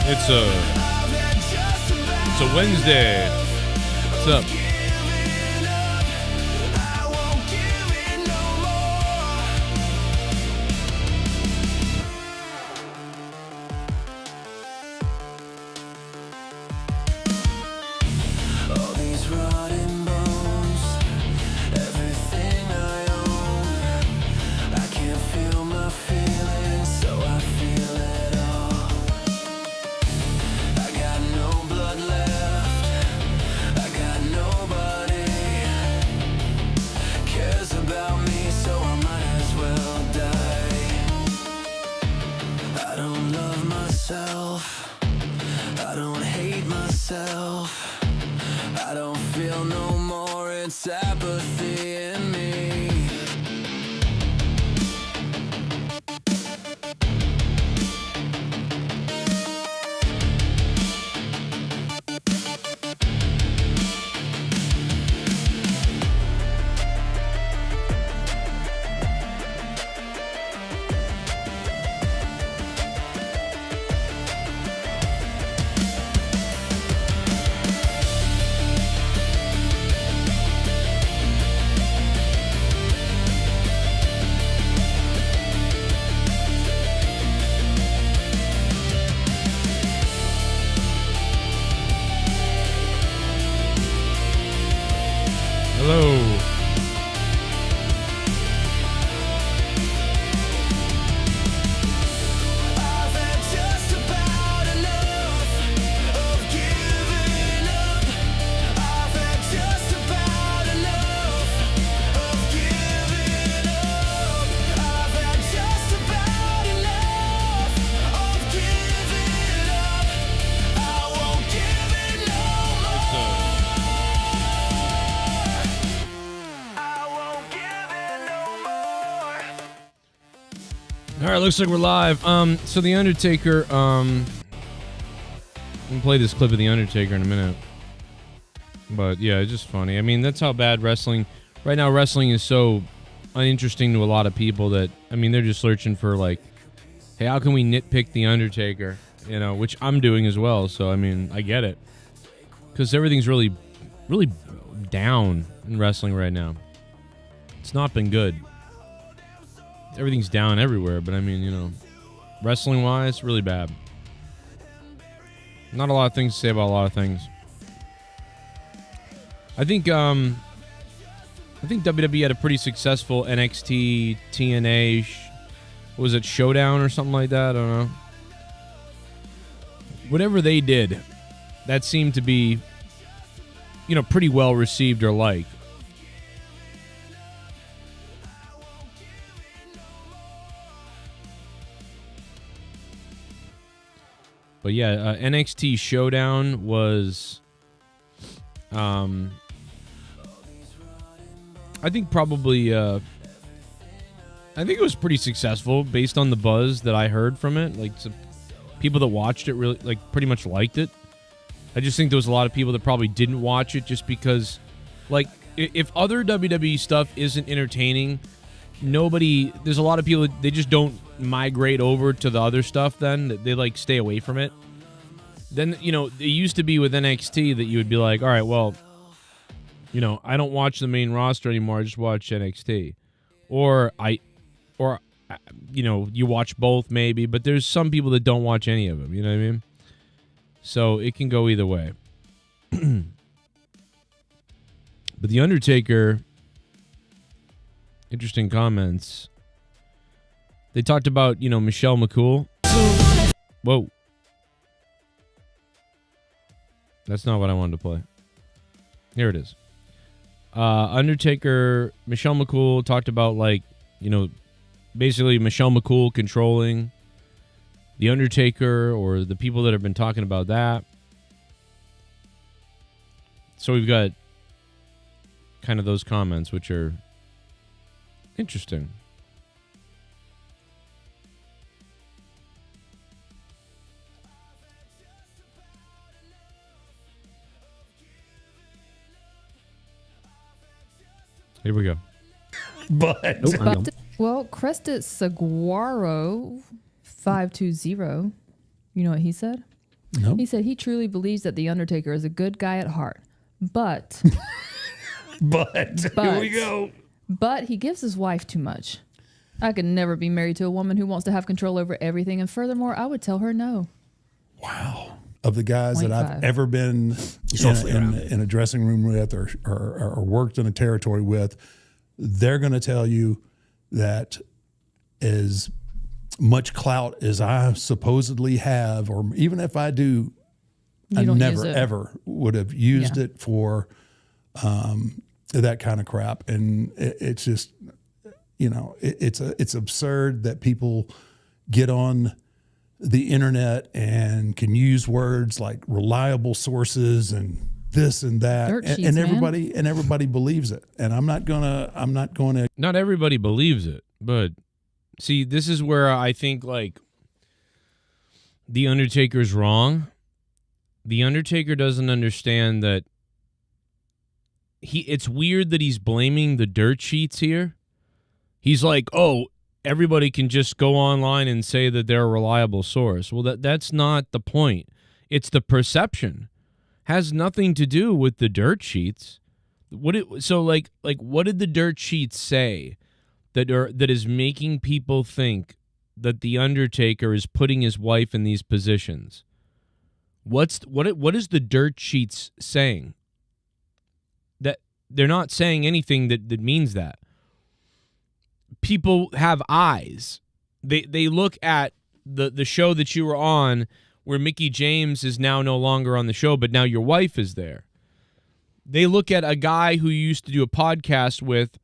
It's a Wednesday. What's up? Looks like we're live. So the Undertaker, I'm gonna play this clip of the Undertaker in a minute. But yeah, it's just funny. I mean, that's how bad wrestling right now. Wrestling is so uninteresting to a lot of people that, I mean, they're just searching for like, hey, how can we nitpick the Undertaker? You know, which I'm doing as well. So I mean, I get it, because everything's really down in wrestling right now. It's not been good. Everything's down everywhere, but I mean, you know, wrestling-wise, really bad. Not a lot of things to say about a lot of things. I think WWE had a pretty successful NXT TNA, was it Showdown or something like that? I don't know. Whatever they did, that seemed to be, you know, pretty well received or liked. But yeah, NXT Showdown was, I think probably, I think it was pretty successful based on the buzz that I heard from it. Like, some people that watched it really, like, pretty much liked it. I just think there was a lot of people that probably didn't watch it just because, like, if other WWE stuff isn't entertaining, there's a lot of people, they just don't migrate over to the other stuff then. They, like, stay away from it. Then, you know, it used to be with NXT that you would be like, all right, well, you know, I don't watch the main roster anymore. I just watch NXT. Or, you know, you watch both maybe, but there's some people that don't watch any of them. You know what I mean? So it can go either way. But The Undertaker, interesting comments. They talked about, you know, Michelle McCool. Whoa. That's not what I wanted to play. Here it is. Undertaker, Michelle McCool talked about, like, you know, basically Michelle McCool controlling The Undertaker, or the people that have been talking about that. So we've got kind of those comments, which are interesting. Here we go. But well, Crested Saguaro 520. You know what he said? No. He said he truly believes that The Undertaker is a good guy at heart. But here we go. But he gives his wife too much. I could never be married to a woman who wants to have control over everything, and furthermore, I would tell her no. Wow. Of the guys that I've ever been in a dressing room with or worked in a territory with, they're going to tell you that as much clout as I supposedly have, or even if I do, I never, ever would have used it for that kind of crap. And it's just, you know, it's absurd that people get on the internet and can use words like reliable sources and this and that, and everybody believes it. And I'm not gonna. Not everybody believes it, but see, this is where I think like the Undertaker's wrong. The Undertaker doesn't understand that it's weird that he's blaming the dirt sheets here. He's like, oh, everybody can just go online and say that they're a reliable source. Well, that's not the point. It's the perception. Has nothing to do with the dirt sheets. What did the dirt sheets say that is making people think that the Undertaker is putting his wife in these positions? What is the dirt sheets saying? That they're not saying anything that means that. People have eyes. They look at the show that you were on where Mickie James is now no longer on the show, but now your wife is there. They look at a guy who you used to do a podcast with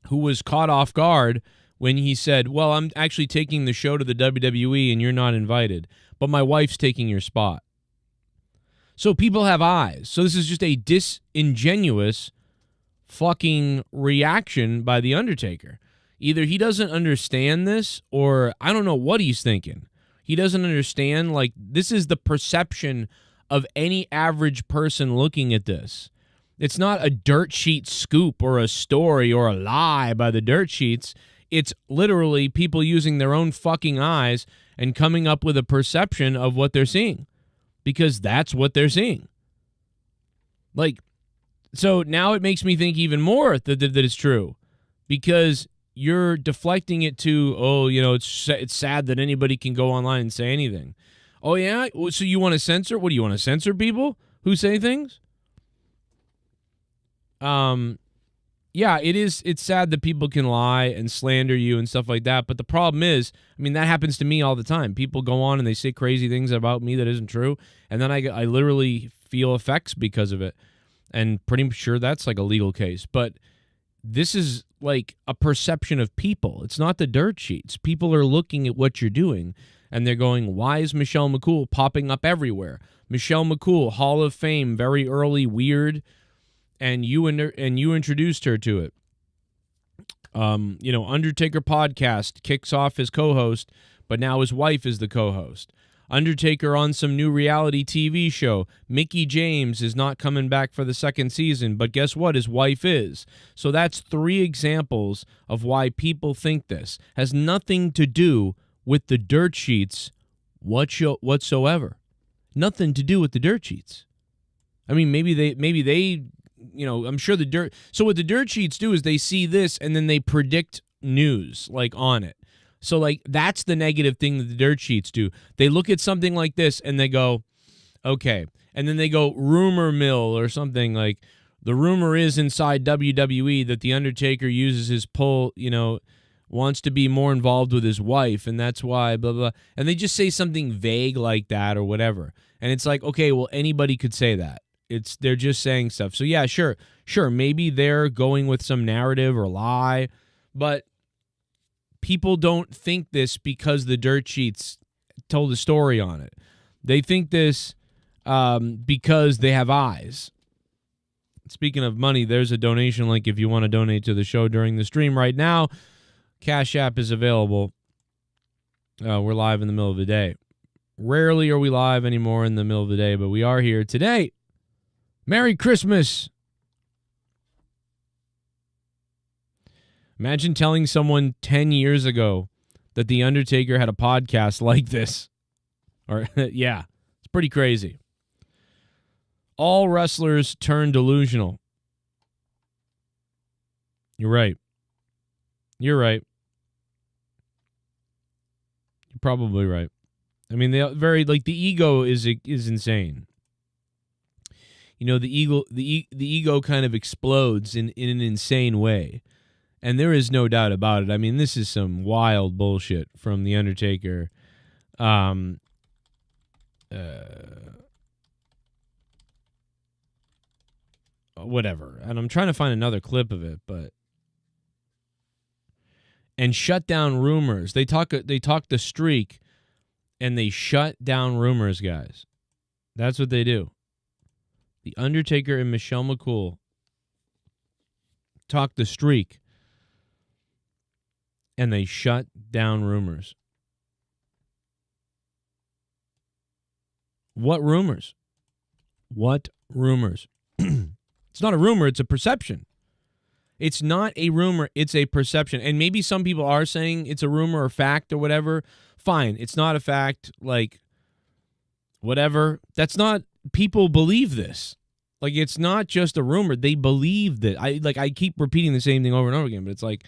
who was caught off guard when he said, well, I'm actually taking the show to the WWE and you're not invited, but my wife's taking your spot. So people have eyes. So this is just a disingenuous fucking reaction by The Undertaker. Either he doesn't understand this or I don't know what he's thinking. He doesn't understand, like, this is the perception of any average person looking at this. It's not a dirt sheet scoop or a story or a lie by the dirt sheets. It's literally people using their own fucking eyes and coming up with a perception of what they're seeing because that's what they're seeing. Like, so now it makes me think even more that it's true because you're deflecting it to, oh, you know, it's sad that anybody can go online and say anything. Oh, yeah? So you want to censor? What do you want to censor people who say things? Yeah, it's sad that people can lie and slander you and stuff like that. But the problem is, I mean, that happens to me all the time. People go on and they say crazy things about me that isn't true. And then I literally feel effects because of it. And pretty sure that's like a legal case. But this is like a perception of people. It's not the dirt sheets. People are looking at what you're doing and they're going, why is Michelle McCool popping up everywhere? Michelle McCool, Hall of Fame, very early, weird, and you introduced her to it. You know, Undertaker podcast kicks off as co-host, but now his wife is the co-host. Undertaker on some new reality TV show. Mickie James is not coming back for the second season, but guess what? His wife is. So that's 3 examples of why people think this. Has nothing to do with the dirt sheets whatsoever. Nothing to do with the dirt sheets. I mean, maybe they, you know, I'm sure so what the dirt sheets do is they see this and then they predict news like on it. So, like, that's the negative thing that the dirt sheets do. They look at something like this and they go, okay. And then they go rumor mill or something like, the rumor is inside WWE that The Undertaker uses his pull, you know, wants to be more involved with his wife, and that's why, blah, blah. And they just say something vague like that or whatever. And it's like, okay, well, anybody could say that. They're just saying stuff. So, yeah, sure, maybe they're going with some narrative or lie, but people don't think this because the dirt sheets told a story on it. They think this because they have eyes. Speaking of money, there's a donation link if you want to donate to the show during the stream right now. Cash App is available. We're live in the middle of the day. Rarely are we live anymore in the middle of the day, but we are here today. Merry Christmas. Imagine telling someone 10 years ago that The Undertaker had a podcast like this. Or, yeah, it's pretty crazy. All wrestlers turn delusional. You're right. You're right. You're probably right. I mean, they very like the ego is insane. You know, the ego kind of explodes in an insane way. And there is no doubt about it. I mean, this is some wild bullshit from The Undertaker. Whatever. And I'm trying to find another clip of it, but and shut down rumors. They talk the streak and they shut down rumors, guys. That's what they do. The Undertaker and Michelle McCool talk the streak and they shut down rumors. What rumors? What rumors? It's not a rumor, it's a perception. It's not a rumor, it's a perception. And maybe some people are saying it's a rumor or fact or whatever. Fine, it's not a fact, like, whatever. That's not, people believe this. Like, it's not just a rumor. They believe that. I keep repeating the same thing over and over again, but it's like,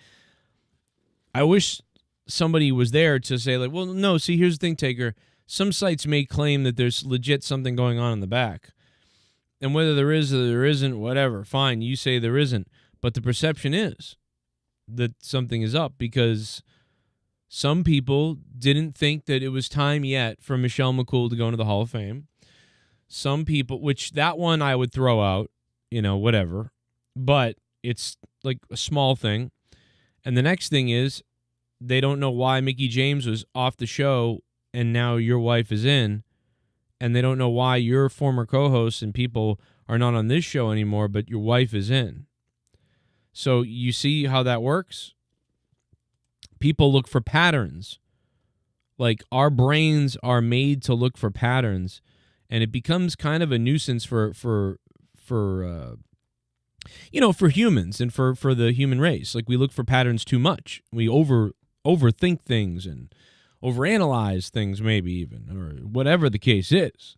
I wish somebody was there to say, like, well, no, see, here's the thing, Taker. Some sites may claim that there's legit something going on in the back. And whether there is or there isn't, whatever, fine, you say there isn't. But the perception is that something is up because some people didn't think that it was time yet for Michelle McCool to go into the Hall of Fame. Some people, which that one I would throw out, you know, whatever. But it's like a small thing. And the next thing is they don't know why Mickie James was off the show and now your wife is in. And they don't know why your former co-hosts and people are not on this show anymore, but your wife is in. So you see how that works? People look for patterns. Like, our brains are made to look for patterns, and it becomes kind of a nuisance for humans and for the human race. Like, we look for patterns too much. We overthink things and overanalyze things, maybe even, or whatever the case is.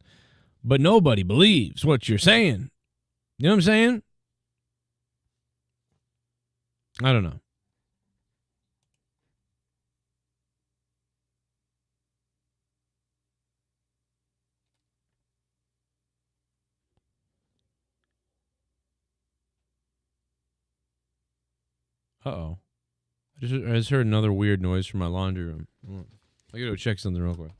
But nobody believes what you're saying. You know what I'm saying? I don't know. Uh-oh. I just heard another weird noise from my laundry room. I gotta go check something real quick.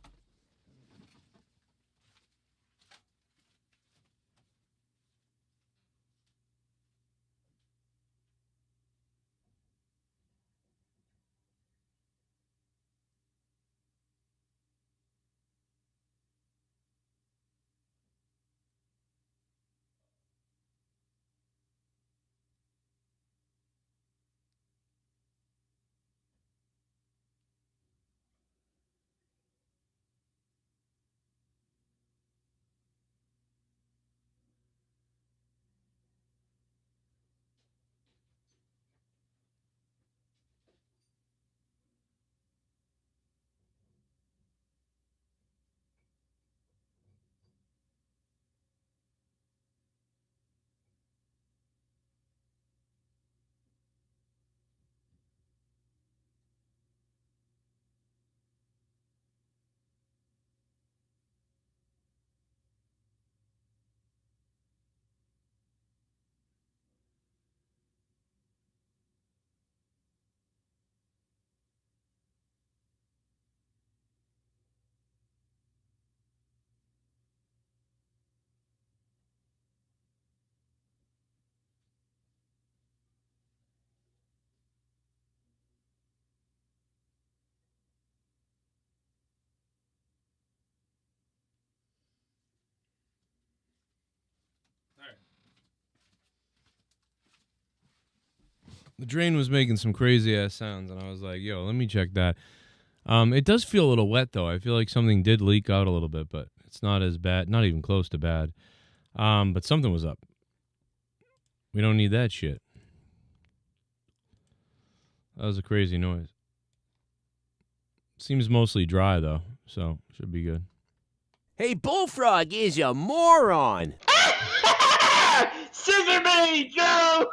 The drain was making some crazy ass sounds, and I was like, yo, let me check that. It does feel a little wet, though. I feel like something did leak out a little bit, but it's not as bad, not even close to bad. But something was up. We don't need that shit. That was a crazy noise. Seems mostly dry, though, so should be good. Hey, Bullfrog is a moron. Scissor me, Joe!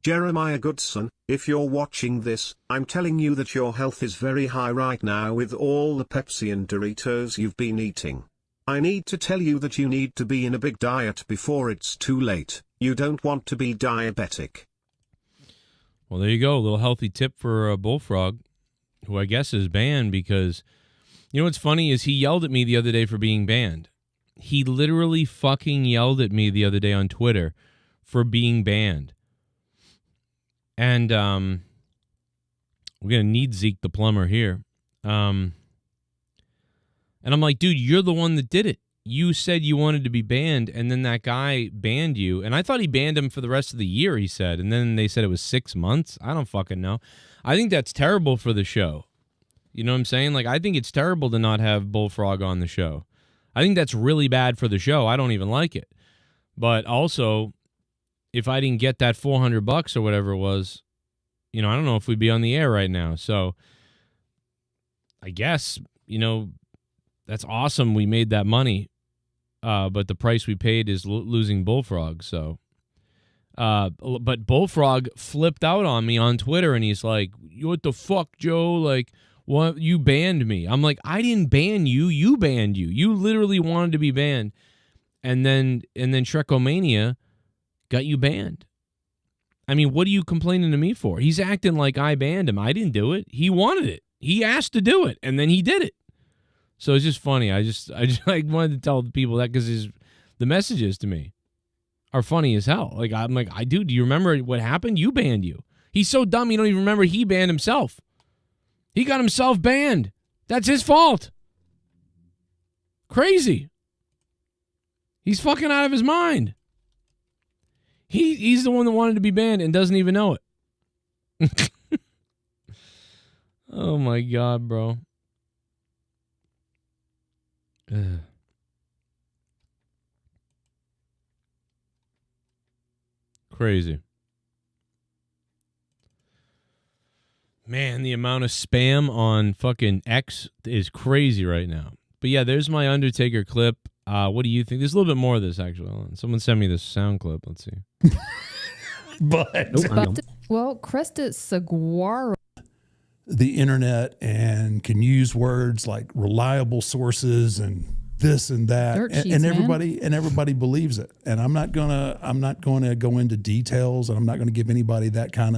Jeremiah Goodson, if you're watching this, I'm telling you that your health is very high right now with all the Pepsi and Doritos you've been eating. I need to tell you that you need to be in a big diet before it's too late. You don't want to be diabetic. Well, there you go. A little healthy tip for Bullfrog, who I guess is banned because, you know what's funny is he yelled at me the other day for being banned. He literally fucking yelled at me the other day on Twitter for being banned. And we're going to need Zeke the plumber here. And I'm like, dude, you're the one that did it. You said you wanted to be banned, and then that guy banned you. And I thought he banned him for the rest of the year, he said. And then they said it was 6 months. I don't fucking know. I think that's terrible for the show. You know what I'm saying? Like, I think it's terrible to not have Bullfrog on the show. I think that's really bad for the show. I don't even like it. But also, if I didn't get that $400 or whatever it was, you know, I don't know if we'd be on the air right now. So I guess, you know, that's awesome. We made that money. But the price we paid is losing Bullfrog. So, but Bullfrog flipped out on me on Twitter and he's like, what the fuck, Joe? Like, what? You banned me. I'm like, I didn't ban you. You banned you. You literally wanted to be banned. And then Shrekomania got you banned. I mean, what are you complaining to me for? He's acting like I banned him. I didn't do it. He wanted it. He asked to do it, and then he did it. So it's just funny. I just like wanted to tell the people that because the messages to me are funny as hell. Like I'm like, do you remember what happened? You banned you. He's so dumb. You don't even remember he banned himself. He got himself banned. That's his fault. Crazy. He's fucking out of his mind. He's the one that wanted to be banned and doesn't even know it. Oh my God, bro. Ugh. Crazy. Man, the amount of spam on fucking X is crazy right now. But yeah, there's my Undertaker clip. What do you think? There's a little bit more of this, actually. Hold on. Someone send me this sound clip. Let's see. Well, Crested Saguaro. The internet and can use words like reliable sources and this and that, Dirt sheets, and everybody believes it. And I'm not gonna go into details, and I'm not gonna give anybody that kind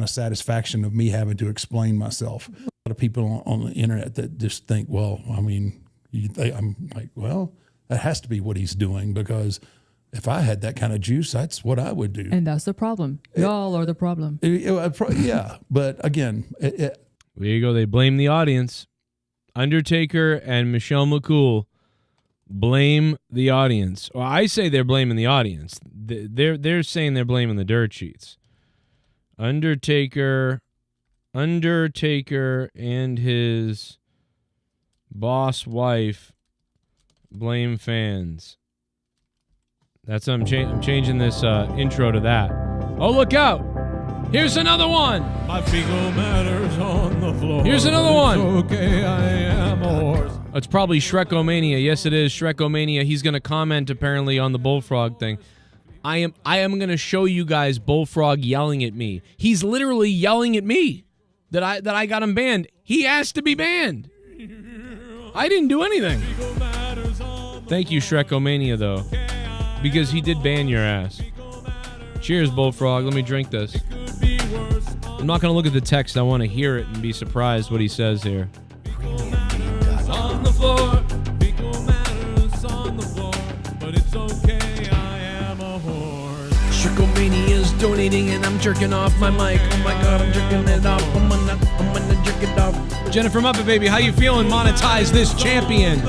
of satisfaction of me having to explain myself. A lot of people on the internet that just think, well, I mean, I'm like, well, that has to be what he's doing because if I had that kind of juice, that's what I would do. And that's the problem. Y'all are the problem. Yeah, but again, there you go. They blame the audience. Undertaker and Michelle McCool blame the audience. Well, I say they're blaming the audience. They're saying they're blaming the dirt sheets. Undertaker and his boss wife blame fans. That's I'm changing this intro to that. Oh, look out! Here's another one. My fecal matter's on the floor. Here's another one. Okay, I am a horse. It's probably Shrekomania. Yes, it is Shrekomania. He's going to comment apparently on the Bullfrog thing. I am going to show you guys Bullfrog yelling at me. He's literally yelling at me that I got him banned. He asked to be banned. I didn't do anything. Thank you, Shrekomania, though, because he did ban your ass. Cheers, Bullfrog. Let me drink this. I'm not going to look at the text. I want to hear it and be surprised what he says here. On the floor, fecal matter's on the floor, but it's okay, I am a horse. Shrekomania's donating and I'm jerking off my mic. Oh my God, I'm jerking it off. I'm gonna jerk it off. Jennifer Muppet Baby, how you feeling? Monetize this champion.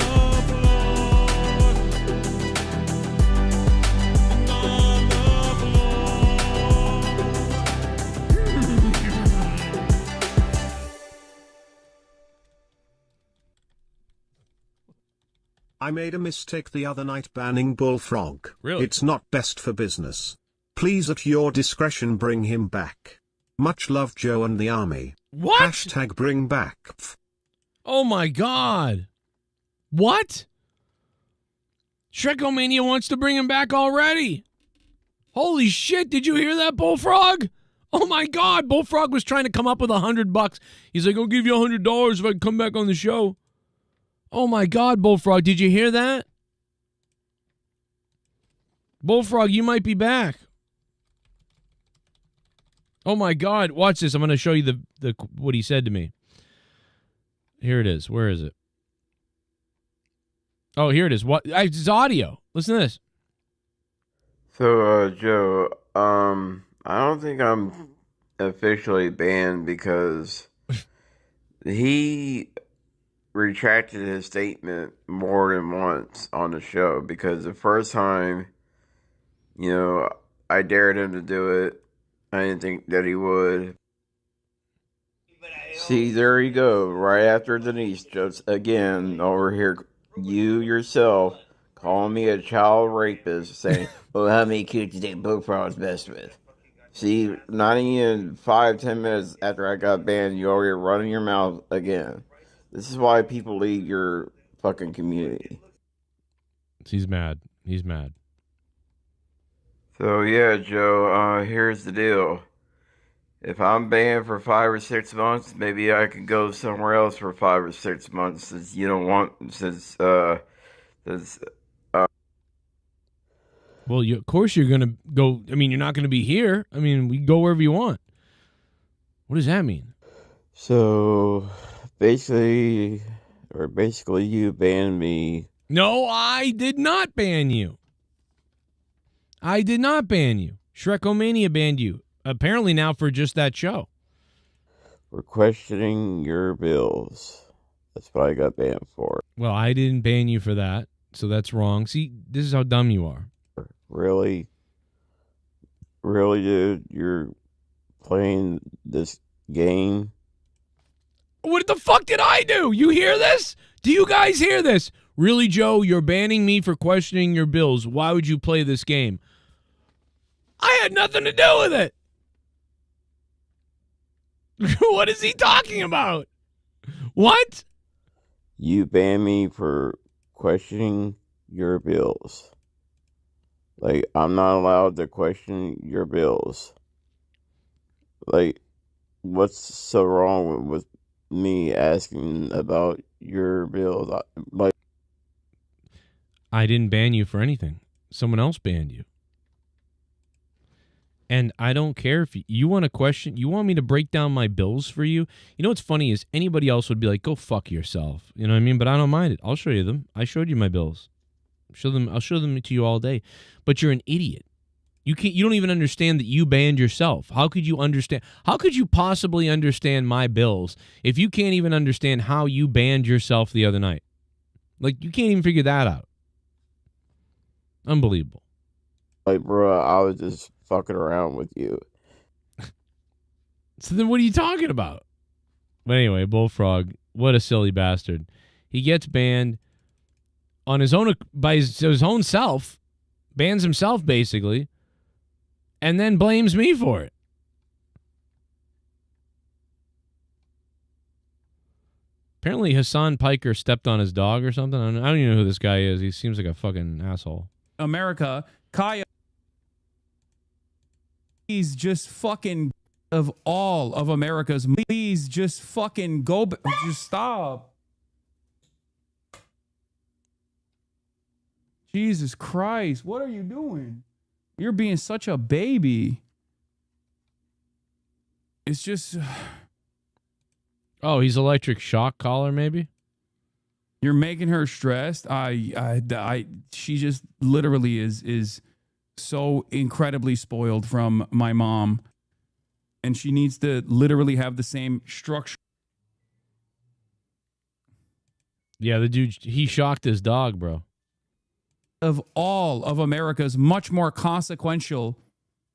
I made a mistake the other night banning Bullfrog. Really? It's not best for business. Please at your discretion bring him back. Much love, Joe and the army. What? Hashtag bring back. Oh my God. What? Shrekomania wants to bring him back already. Holy shit, did you hear that, Bullfrog? Oh my God, Bullfrog was trying to come up with $100. He's like, I'll give you $100 if I come back on the show. Oh my God, Bullfrog, did you hear that? Bullfrog, you might be back. Oh my God, watch this. I'm going to show you the what he said to me. Here it is. Where is it? Oh, here it is. What? It's audio. Listen to this. So, Joe, I don't think I'm officially banned because he retracted his statement more than once on the show. Because the first time, you know, I dared him to do it. I didn't think that he would. See, there you go. Right after Denise, just again over here, you yourself calling me a child rapist, saying, "Well, how many kids do you think Bullfrog's best with?" See, not even 5-10 minutes after I got banned, you already running your mouth again. This is why people leave your fucking community. He's mad. He's mad. So yeah, Joe, here's the deal. If I'm banned for 5 or 6 months, maybe I could go somewhere else for 5 or 6 months since you don't want, Well, of course you're going to go. I mean, you're not going to be here. I mean, we go wherever you want. What does that mean? So basically you banned me. No, I did not ban you. I did not ban you. Shrekomania banned you. Apparently now for just that show. For questioning your bills. That's what I got banned for. Well, I didn't ban you for that, so that's wrong. See, this is how dumb you are. Really? Really, dude? You're playing this game? What the fuck did I do? You hear this? Do you guys hear this? Really, Joe, you're banning me for questioning your bills. Why would you play this game? I had nothing to do with it. What is he talking about? What? You banned me for questioning your bills. Like, I'm not allowed to question your bills. Like, what's so wrong with me asking about your bills? Like, I didn't ban you for anything. Someone else banned you. And I don't care if you want to question, you want me to break down my bills for you. You know what's funny is anybody else would be like, go fuck yourself. You know what I mean? But I don't mind it. I'll show you them. I showed you my bills. I'll show them to you all day. But you're an idiot. You don't even understand that you banned yourself. How could you understand? How could you possibly understand my bills if you can't even understand how you banned yourself the other night? Like, you can't even figure that out. Unbelievable. Like, bro, I was just fucking around with you. So then what are you talking about? But anyway, Bullfrog, what a silly bastard. He gets banned on his own, by his own self, bans himself basically, and then blames me for it. Apparently Hassan Piker stepped on his dog or something. I don't even know who this guy is. He seems like a fucking asshole. America, Kaya, please just fucking, of all of America's, please just fucking go, just stop. Jesus Christ, what are you doing? You're being such a baby. It's just... Oh, he's electric shock collar, maybe? You're making her stressed. She just literally is so incredibly spoiled from my mom. And she needs to literally have the same structure. Yeah, the dude, he shocked his dog, bro. Of all of America's much more consequential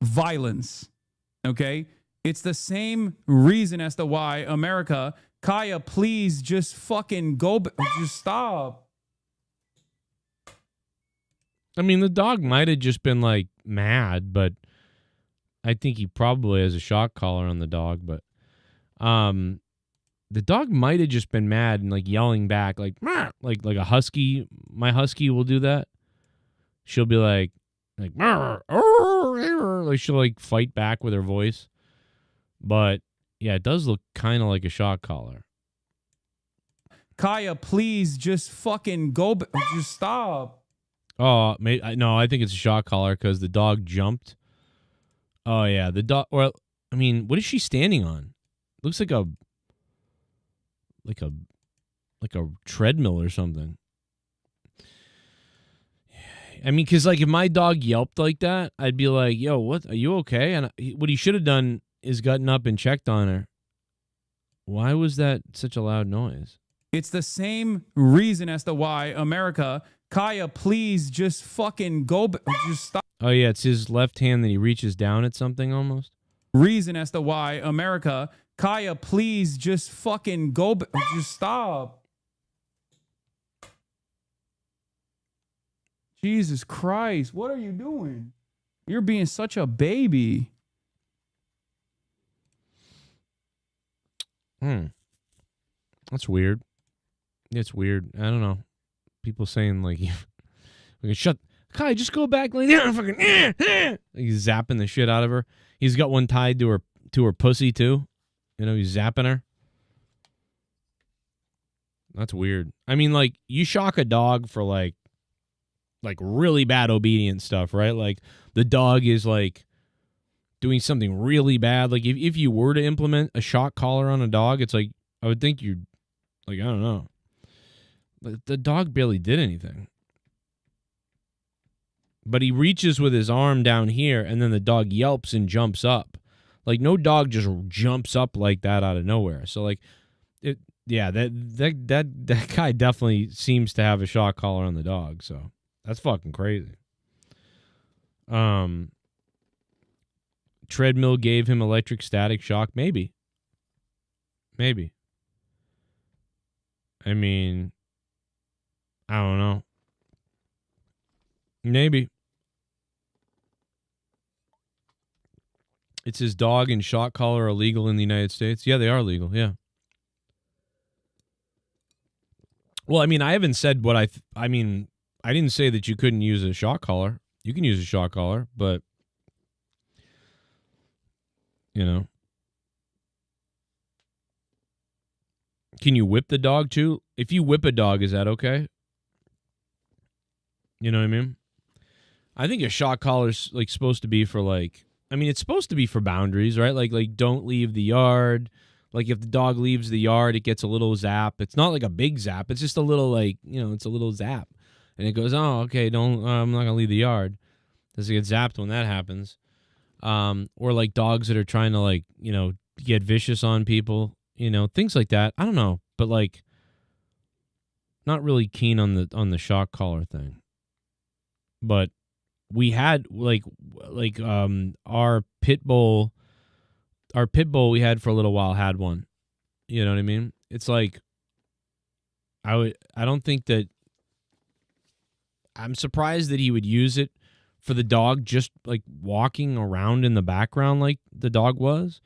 violence, okay? It's the same reason as to why America, Kaya, please just fucking go, just stop. I mean, the dog might have just been, like, mad, but I think he probably has a shock collar on the dog, but the dog might have just been mad and like yelling back, like a husky. My husky will do that. She'll be like she'll like fight back with her voice. But yeah, it does look kind of like a shock collar. Kaya, please just fucking go. Just stop. Oh, no, I think it's a shock collar because the dog jumped. Oh yeah, the dog. Well, I mean, what is she standing on? Looks like a treadmill or something. I mean, because like if my dog yelped like that, I'd be like, "Yo, what? Are you okay?" And what he should have done is gotten up and checked on her. Why was that such a loud noise? It's the same reason as to why America. Kaya, please just fucking go. Just stop. Oh yeah, it's his left hand that he reaches down at something almost. Reason as to why America. Kaya, please just fucking go. Just stop. Jesus Christ, what are you doing? You're being such a baby. That's weird. It's weird. I don't know. People saying like, shut. Kai, just go back. Like, fucking. He's zapping the shit out of her. He's got one tied to her pussy too. You know, he's zapping her. That's weird. I mean, like, you shock a dog for like really bad obedience stuff, right? Like the dog is like doing something really bad. Like if you were to implement a shock collar on a dog, it's like I would think you'd like, I don't know. But the dog barely did anything. But he reaches with his arm down here and then the dog yelps and jumps up. Like no dog just jumps up like that out of nowhere. So like that guy definitely seems to have a shock collar on the dog, so that's fucking crazy. Treadmill gave him electric static shock. Maybe. I mean, I don't know. Maybe. It's his dog and shock collar are legal in the United States. Yeah, they are legal. Yeah. Well, I mean, I haven't said what I mean, I didn't say that you couldn't use a shock collar. You can use a shock collar, but, you know. Can you whip the dog too? If you whip a dog, is that okay? You know what I mean? I think a shock collar's like supposed to be for like, I mean, it's supposed to be for boundaries, right? Like don't leave the yard. Like if the dog leaves the yard, it gets a little zap. It's not like a big zap. It's just a little like, you know, it's a little zap. And it goes, oh, okay, I'm not going to leave the yard. Does it get zapped when that happens? Or like dogs that are trying to like, you know, get vicious on people, you know, things like that. I don't know, but like not really keen on the shock collar thing. But we had like our pit bull we had for a little while had one. You know what I mean? It's like I don't think that I'm surprised that he would use it for the dog just like walking around in the background like the dog was.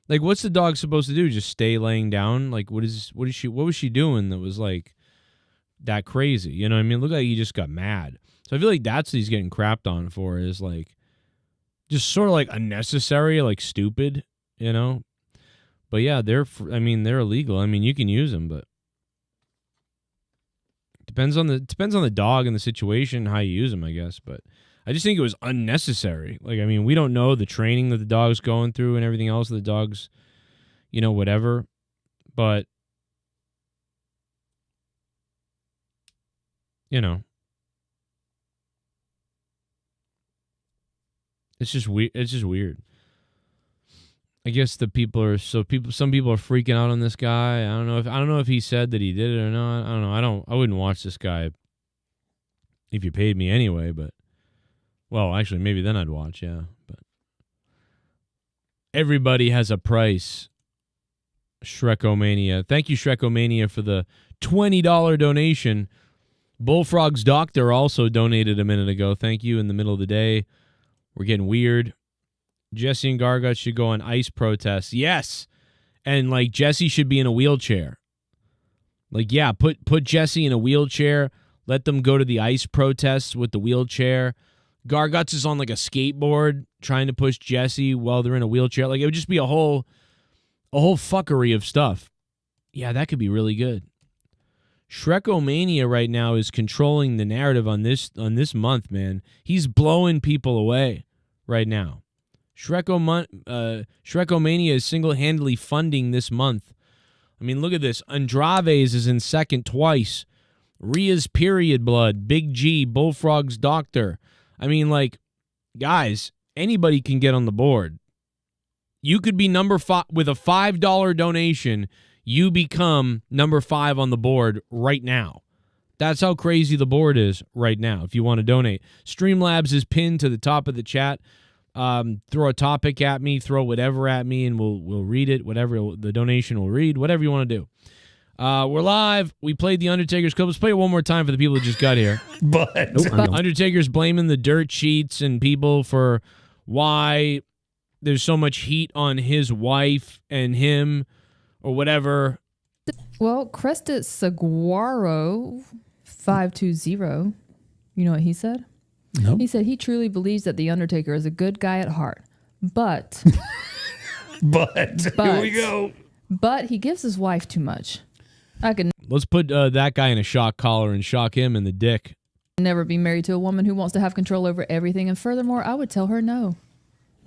Like what's the dog supposed to do? Just stay laying down? Like what was she doing that was like that crazy? You know what I mean? Look like he just got mad. So I feel like that's what he's getting crapped on for is like just sort of like unnecessary, like stupid, you know? But yeah, they're illegal. I mean, you can use them, but depends on the dog and the situation, how you use them, I guess. But I just think it was unnecessary. Like, I mean, we don't know the training that the dog's going through and everything else that the dog's, you know, whatever. But, you know, it's just weird. It's just weird. I guess some people are freaking out on this guy. I don't know if he said that he did it or not. I don't know. I wouldn't watch this guy if you paid me anyway, but well, actually maybe then I'd watch, yeah. But everybody has a price. Shrekomania. Thank you, Shrekomania, for the $20 donation. Bullfrog's Doctor also donated a minute ago. Thank you in the middle of the day. We're getting weird. Jesse and Gargot should go on ICE protests. Yes. And like Jesse should be in a wheelchair. Like, yeah, put Jesse in a wheelchair. Let them go to the ICE protests with the wheelchair. Garguts is on like a skateboard trying to push Jesse while they're in a wheelchair. Like, it would just be a whole fuckery of stuff. Yeah, that could be really good. Shrekomania right now is controlling the narrative on this month, man. He's blowing people away right now. Shrekomania is single-handedly funding this month. I mean, look at this. Andraves is in second twice. Rhea's Period Blood, Big G, Bullfrog's Doctor. I mean, like, guys, anybody can get on the board. You could be number 5 with a $5 donation. You become number 5 on the board right now. That's how crazy the board is right now if you want to donate. Streamlabs is pinned to the top of the chat. Throw a topic at me, throw whatever at me, and we'll read it. Whatever the donation will read, whatever you want to do. We're live. We played the Undertaker's clip. Let's play it one more time for the people who just got here. But Undertaker's blaming the dirt sheets and people for why there's so much heat on his wife and him or whatever. Well, Crested Saguaro 520. You know what he said? no. He said he truly believes that the Undertaker is a good guy at heart, but Here we go. But he gives his wife too much. I could Let's put that guy in a shock collar and shock him in the dick. never be married to a woman who wants to have control over everything, and furthermore, I would tell her no.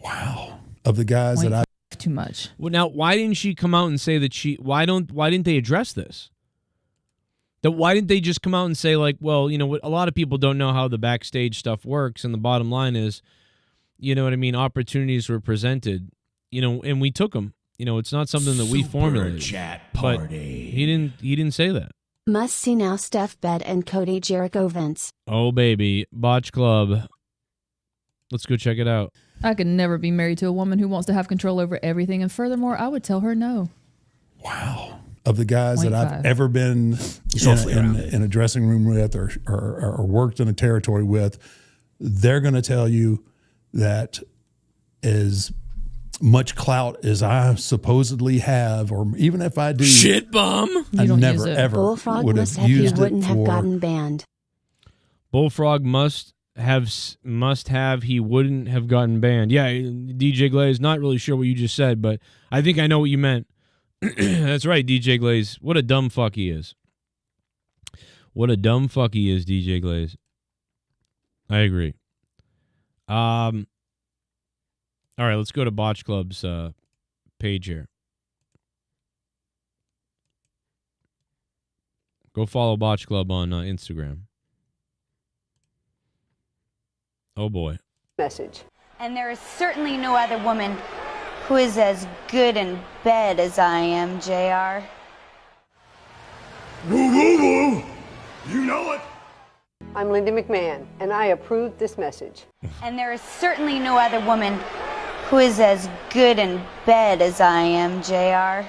Wow. Of the guys that I Too much. Well, now, why didn't she come out and say that why didn't they address this? Why didn't they just come out and say, like, well, you know what, a lot of people don't know how the backstage stuff works, and the bottom line is, you know what I mean, opportunities were presented, you know, and we took them. You know, it's not something that we formulated. Chat But party. he didn't say that. Must see now Steph Bed and Cody Jericho Vince. Oh, baby. Botch Club. Let's go check it out. I could never be married to a woman who wants to have control over everything, and furthermore, I would tell her no. wow. Of the guys that 0.5. I've ever been in a dressing room with or worked in a territory with, they're going to tell you that as much clout as I supposedly have, or even if I do, Shit bum. I You don't never use it. ever Bullfrog would must have have he used wouldn't it have for. gotten banned. Bullfrog must have he wouldn't have gotten banned. Yeah, DJ Glaze, not really sure what you just said, but I think I know what you meant. That's right, DJ Glaze. What a dumb fuck he is. What a dumb fuck he is, DJ Glaze. I agree. All right, let's go to Botch Club's page here. Go follow Botch Club on Instagram. Oh, boy. Message. And there is certainly no other woman who is as good in bed as I am, JR. You know it. I'm Linda McMahon, and I approve this message. And there is certainly no other woman who is as good in bed as I am, JR.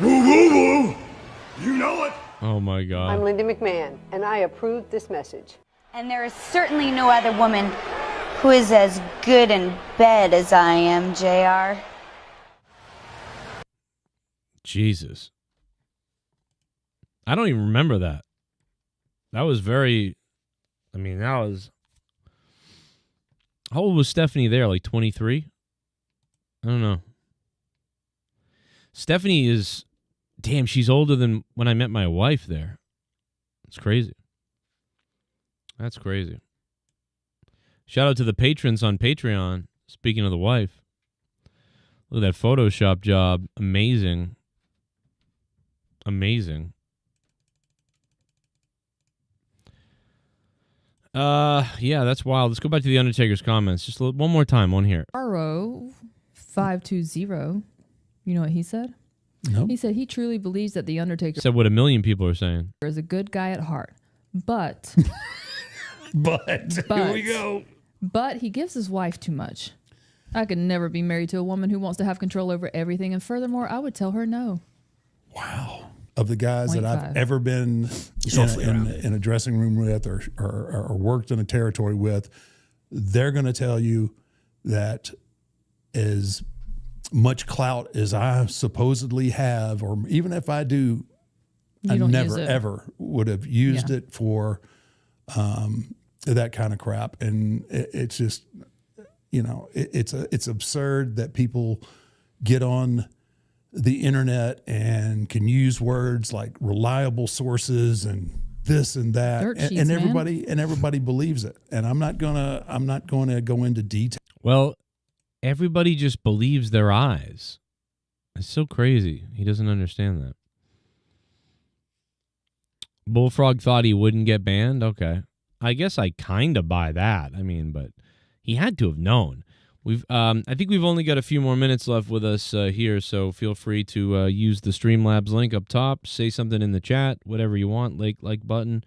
You know it. Oh, my God. I'm Linda McMahon, and I approve this message. And there is certainly no other woman who is as good in bed as I am, JR. Jesus. I don't even remember that. That was very, I mean, that was, how old was Stephanie there? Like 23? I don't know. Stephanie is, damn, she's older than when I met my wife there. It's crazy. That's crazy. Shout out to the patrons on Patreon. Speaking of the wife. Look at that Photoshop job. Amazing. Amazing. Yeah, that's wild. Let's go back to the Undertaker's comments. Just one more time on here. Sparrow 520. You know what he said? No. He said he truly believes that the Undertaker Said what a million people are saying. is a good guy at heart, but Here we go. But he gives his wife too much. I could never be married to a woman who wants to have control over everything, and furthermore, I would tell her no. Wow. Of the guys that 0.5. I've ever been in a dressing room with or worked in a territory with, they're going to tell you that as much clout as I supposedly have, or even if I do, I never ever would have used it for that kind of crap. And it's just, it's absurd that people get on the internet and can use words like reliable sources and this and that, and everybody believes it. And I'm not gonna go into detail. Well, everybody just believes their eyes. It's so crazy. He doesn't understand that. Bullfrog thought he wouldn't get banned. Okay, I guess I kind of buy that. I mean, but he had to have known. I think we've only got a few more minutes left with us here, so feel free to use the Streamlabs link up top. Say something in the chat, whatever you want, like button,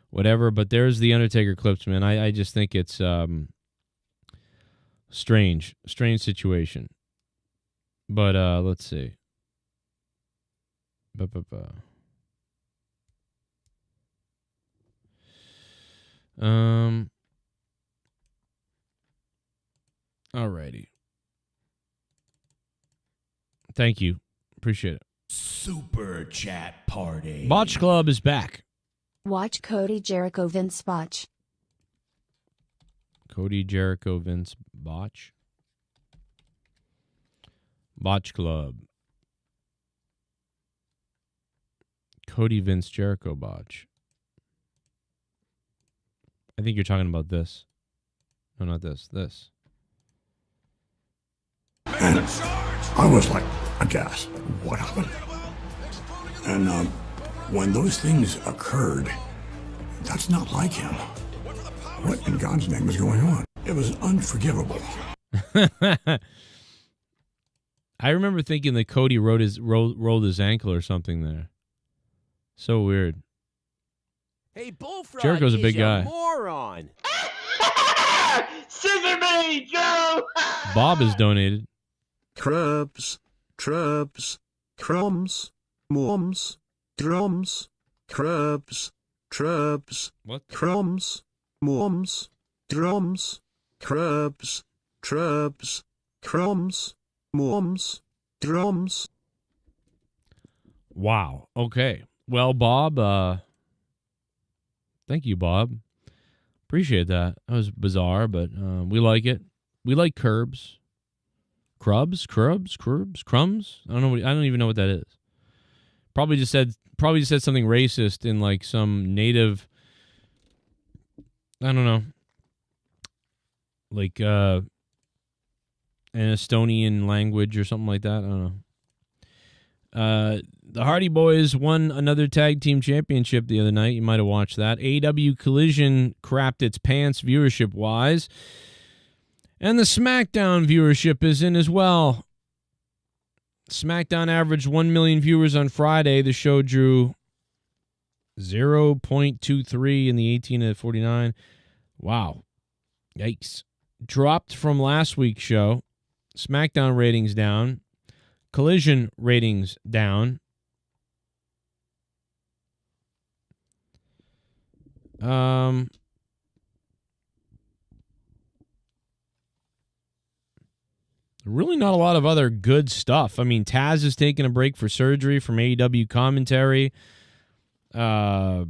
whatever. But there's the Undertaker clips, man. I just think it's strange situation. But let's see. Alrighty. Thank you. Appreciate it. Super chat party. Botch Club is back. Watch Cody Jericho Vince Botch. Cody Jericho Vince Botch. Botch Club. Cody Vince Jericho Botch. I think you're talking about this. No, not this. This. And I was like aghast. What happened? And when those things occurred, that's not like him. What in God's name is going on? It was unforgivable. I remember thinking that Cody rolled his ankle or something there. So weird. Hey, Bullfrog Jericho's a big is guy. A moron. Scissor me, Joe! Bob has donated. Crabs, trabs, crumbs, worms, drums, crabs, trabs, what? Crumbs, worms, drums, crabs, trabs, crumbs, worms, drums. Wow. Okay. Well, Bob, thank you, Bob. Appreciate that. That was bizarre, but we like it. We like crumbs. Crumbs? I don't even know what that is. Probably just said something racist in like some native, I don't know, like an Estonian language or something like that. I don't know. The Hardy Boys won another tag team championship the other night. You might have watched that. AEW Collision crapped its pants viewership-wise. And the SmackDown viewership is in as well. SmackDown averaged 1 million viewers on Friday. The show drew 0.23 in the 18 to 49. Wow. Yikes. Dropped from last week's show. SmackDown ratings down. Collision ratings down. Really not a lot of other good stuff. I mean, Taz is taking a break for surgery from AEW commentary. The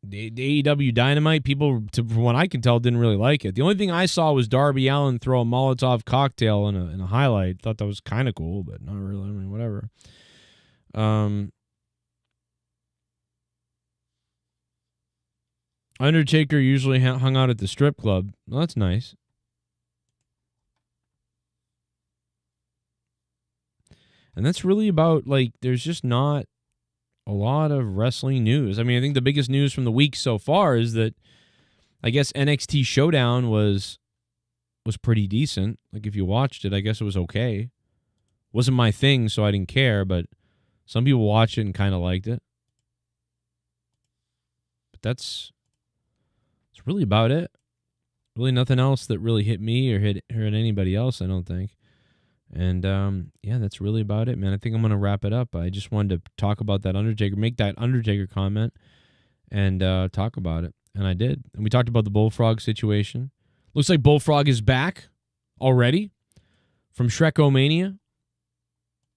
AEW Dynamite, people, from what I can tell, didn't really like it. The only thing I saw was Darby Allin throw a Molotov cocktail in a highlight. Thought that was kind of cool, but not really. I mean, whatever. Undertaker usually hung out at the strip club. Well, that's nice. And that's really about, like, there's just not a lot of wrestling news. I mean, I think the biggest news from the week so far is that I guess NXT Showdown was pretty decent. Like, if you watched it, I guess it was okay. Wasn't my thing, so I didn't care, but some people watched it and kind of liked it. But that's really about it. Really nothing else that really hit me or hit anybody else, I don't think. And, yeah, that's really about it, man. I think I'm going to wrap it up. I just wanted to talk about that Undertaker, make that Undertaker comment, and talk about it. And I did. And we talked about the Bullfrog situation. Looks like Bullfrog is back already from Shrekomania.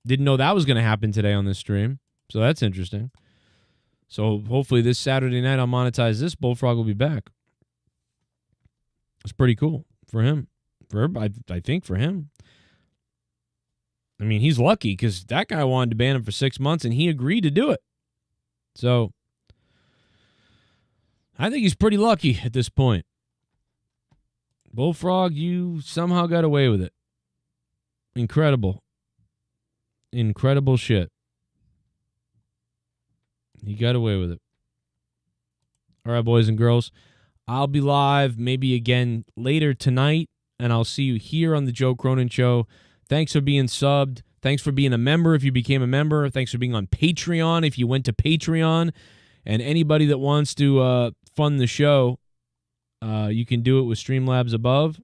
Didn't know that was going to happen today on this stream. So that's interesting. So hopefully this Saturday night I'll monetize this. Bullfrog will be back. It's pretty cool for him. I think for him. I mean, he's lucky because that guy wanted to ban him for 6 months and he agreed to do it. So I think he's pretty lucky at this point. Bullfrog, you somehow got away with it. Incredible. Incredible shit. He got away with it. All right, boys and girls. I'll be live maybe again later tonight, and I'll see you here on the Joe Cronin Show. Thanks for being subbed. Thanks for being a member if you became a member. Thanks for being on Patreon if you went to Patreon. And anybody that wants to fund the show, you can do it with Streamlabs above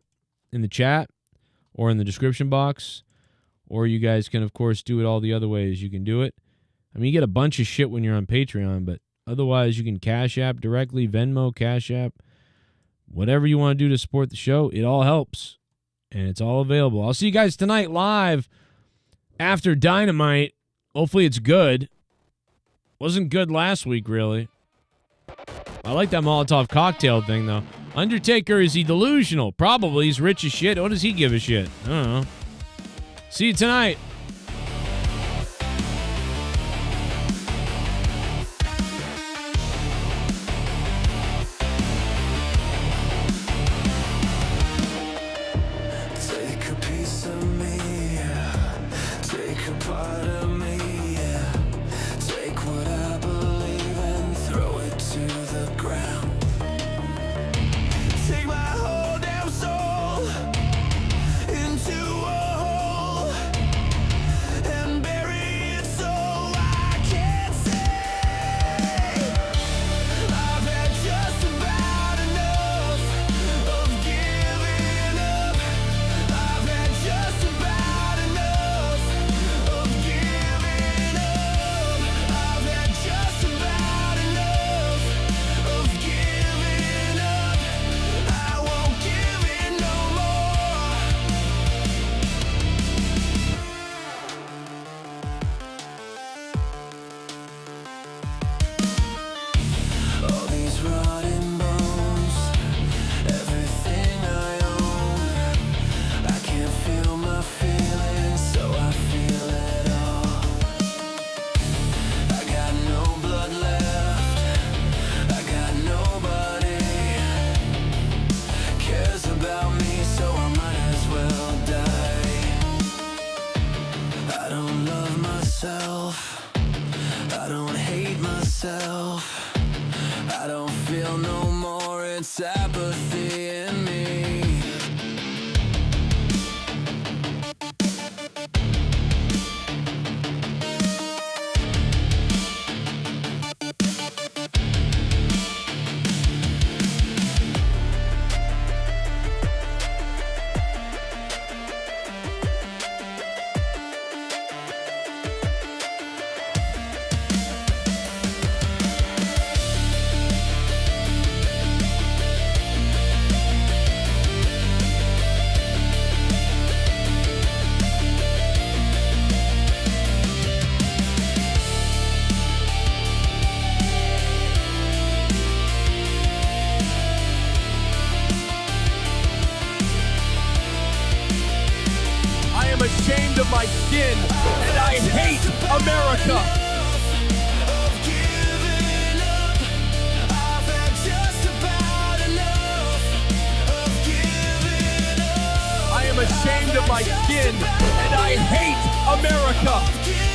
in the chat or in the description box. Or you guys can, of course, do it all the other ways you can do it. I mean, you get a bunch of shit when you're on Patreon, but otherwise you can Cash App directly, Venmo, Cash App, whatever you want to do to support the show. It all helps, and it's all available. I'll see you guys tonight live after Dynamite. Hopefully it's good. Wasn't good last week, really. I like that Molotov cocktail thing, though. Undertaker, is he delusional? Probably. He's rich as shit. What does he give a shit? I don't know. See you tonight. My skin, and I hate America. I am ashamed of my skin, and I hate America.